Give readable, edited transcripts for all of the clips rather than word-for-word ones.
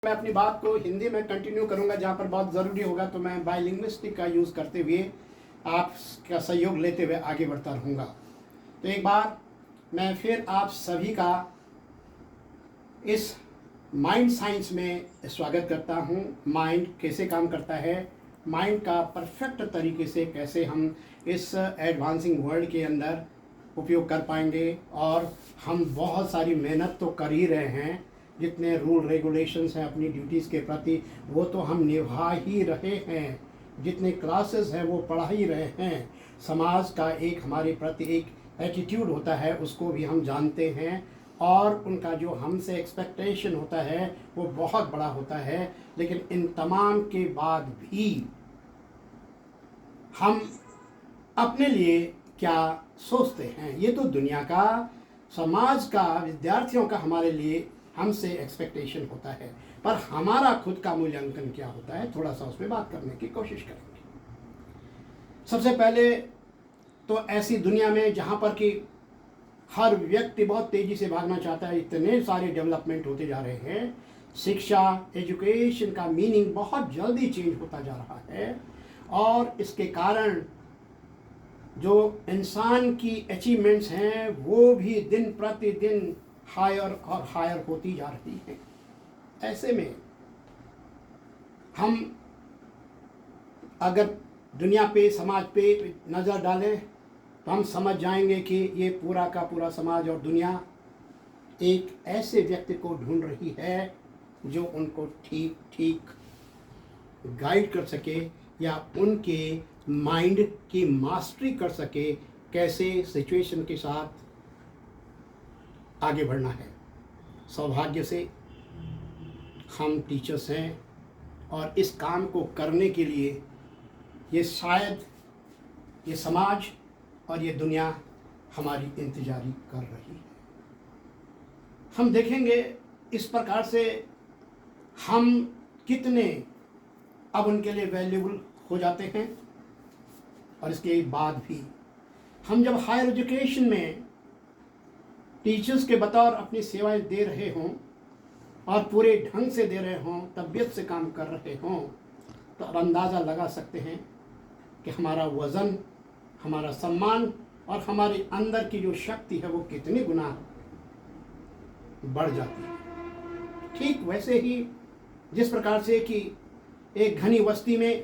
मैं अपनी बात को हिंदी में कंटिन्यू करूंगा, जहां पर बहुत ज़रूरी होगा तो मैं बायलिंग्विस्टिक का यूज़ करते हुए आपका सहयोग लेते हुए आगे बढ़ता रहूँगा। तो एक बार मैं फिर आप सभी का इस माइंड साइंस में स्वागत करता हूँ। माइंड कैसे काम करता है, माइंड का परफेक्ट तरीके से कैसे हम इस एडवांसिंग वर्ल्ड के अंदर उपयोग कर पाएंगे। और हम बहुत सारी मेहनत तो कर ही रहे हैं, जितने रूल रेगुलेशंस हैं अपनी ड्यूटीज़ के प्रति वो तो हम निभा ही रहे हैं, जितने क्लासेस हैं वो पढ़ा ही रहे हैं। समाज का एक हमारे प्रति एक एटीट्यूड होता है, उसको भी हम जानते हैं, और उनका जो हमसे एक्सपेक्टेशन होता है वो बहुत बड़ा होता है। लेकिन इन तमाम के बाद भी हम अपने लिए क्या सोचते हैं, ये तो दुनिया का, समाज का, विद्यार्थियों का हमारे लिए हमसे एक्सपेक्टेशन होता है, पर हमारा खुद का मूल्यांकन क्या होता है, थोड़ा सा उस पर बात करने की कोशिश करेंगे। सबसे पहले तो ऐसी दुनिया में जहाँ पर कि हर व्यक्ति बहुत तेज़ी से भागना चाहता है, इतने सारे डेवलपमेंट होते जा रहे हैं, शिक्षा एजुकेशन का मीनिंग बहुत जल्दी चेंज होता जा रहा है, और इसके कारण जो इंसान की अचीवमेंट्स हैं वो भी दिन प्रतिदिन हायर और हायर होती जा रही हैं। ऐसे में हम अगर दुनिया पे, समाज पे नज़र डालें तो हम समझ जाएंगे कि ये पूरा का पूरा समाज और दुनिया एक ऐसे व्यक्ति को ढूंढ रही है जो उनको ठीक ठीक गाइड कर सके, या उनके माइंड की मास्टरी कर सके, कैसे सिचुएशन के साथ आगे बढ़ना है। सौभाग्य से हम टीचर्स हैं, और इस काम को करने के लिए ये शायद ये समाज और ये दुनिया हमारी इंतजारी कर रही है। हम देखेंगे इस प्रकार से हम कितने अब उनके लिए वैल्यूबल हो जाते हैं। और इसके बाद भी हम जब हायर एजुकेशन में टीचर्स के बतौर अपनी सेवाएं दे रहे हों और पूरे ढंग से दे रहे हों, तबीयत से काम कर रहे हों, तो अब अंदाज़ा लगा सकते हैं कि हमारा वज़न, हमारा सम्मान और हमारे अंदर की जो शक्ति है वो कितनी गुना बढ़ जाती है। ठीक वैसे ही जिस प्रकार से कि एक घनी बस्ती में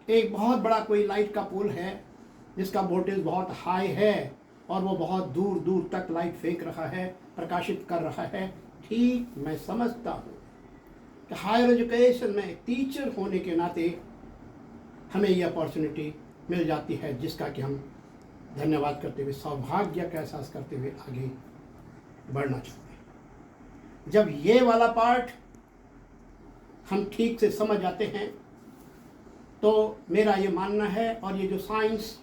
एक बहुत बड़ा कोई लाइट का पोल है जिसका वोल्टेज बहुत हाई है और वो बहुत दूर दूर तक लाइट फेंक रहा है, प्रकाशित कर रहा है, ठीक मैं समझता हूँ कि हायर एजुकेशन में टीचर होने के नाते हमें ये अपॉर्चुनिटी मिल जाती है, जिसका कि हम धन्यवाद करते हुए, सौभाग्य का एहसास करते हुए आगे बढ़ना चाहते हैं। जब ये वाला पार्ट हम ठीक से समझ आते हैं तो मेरा ये मानना है, और ये जो साइंस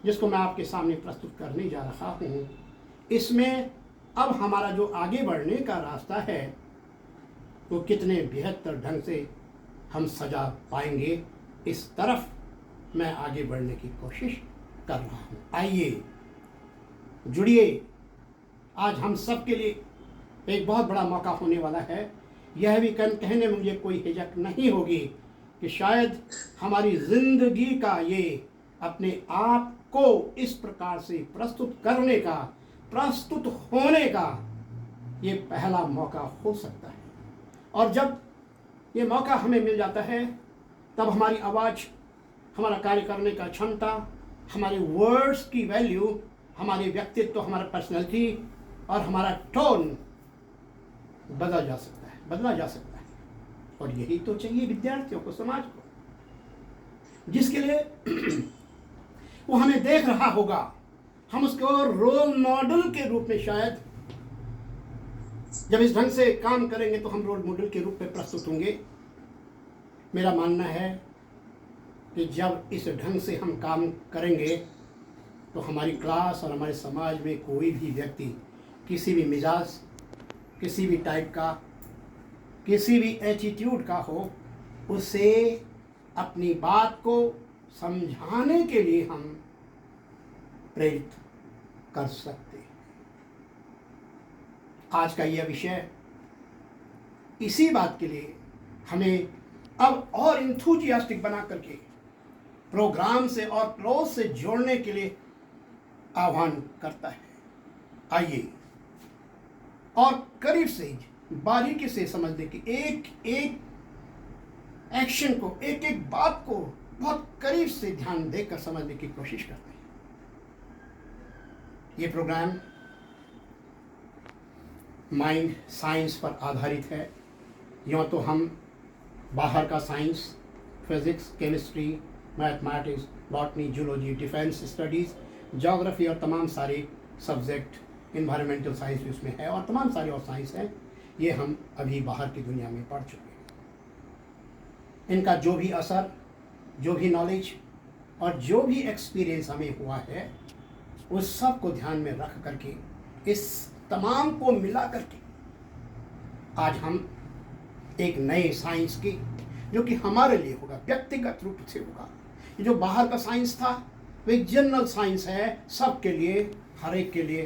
जिसको मैं आपके सामने प्रस्तुत करने जा रहा हूँ, इसमें अब हमारा जो आगे बढ़ने का रास्ता है वो कितने बेहतर ढंग से हम सजा पाएंगे, इस तरफ मैं आगे बढ़ने की कोशिश कर रहा हूँ। आइए जुड़िए, आज हम सब के लिए एक बहुत बड़ा मौका होने वाला है। यह भी कहने में मुझे कोई हिचक नहीं होगी कि शायद हमारी ज़िंदगी का ये अपने आप को इस प्रकार से प्रस्तुत करने का, प्रस्तुत होने का ये पहला मौका हो सकता है। और जब ये मौका हमें मिल जाता है तब हमारी आवाज़, हमारा कार्य करने का क्षमता, हमारे वर्ड्स की वैल्यू, हमारे व्यक्तित्व, हमारा पर्सनैलिटी और हमारा टोन बदला जा सकता है। और यही तो चाहिए विद्यार्थियों को, समाज को, जिसके लिए वो हमें देख रहा होगा। हम उसको रोल मॉडल के रूप में, शायद जब इस ढंग से काम करेंगे तो हम रोल मॉडल के रूप में प्रस्तुत होंगे। मेरा मानना है कि जब इस ढंग से हम काम करेंगे तो हमारी क्लास और हमारे समाज में कोई भी व्यक्ति किसी भी मिजाज, किसी भी टाइप का, किसी भी एटीट्यूड का हो, उसे अपनी बात को समझाने के लिए हम प्रेरित कर सकते हैं। आज का यह विषय इसी बात के लिए हमें अब और इंथुजियास्टिक बना करके प्रोग्राम से और क्लोज से जोड़ने के लिए आह्वान करता है। आइए और करीब से बारीकी से समझने की एक एक एक्शन को, एक एक बात को बहुत करीब से ध्यान देकर समझने की कोशिश करते हैं। ये प्रोग्राम माइंड साइंस पर आधारित है। यूँ तो हम बाहर का science, physics, chemistry, mathematics, botany, zoology, defence studies, geography और तमाम सारे सब्जेक्ट, इन्वायरमेंटल साइंस भी उसमें है और तमाम सारे और साइंस हैं, ये हम अभी बाहर की दुनिया में पढ़ चुके हैं। इनका जो भी असर, जो भी नॉलेज और जो भी एक्सपीरियंस हमें हुआ है, उस सब को ध्यान में रख करके, इस तमाम को मिला करके आज हम एक नए साइंस की, जो कि हमारे लिए होगा, व्यक्तिगत रूप से होगा। ये जो बाहर का साइंस था वो एक जनरल साइंस है, सबके लिए, हर एक के लिए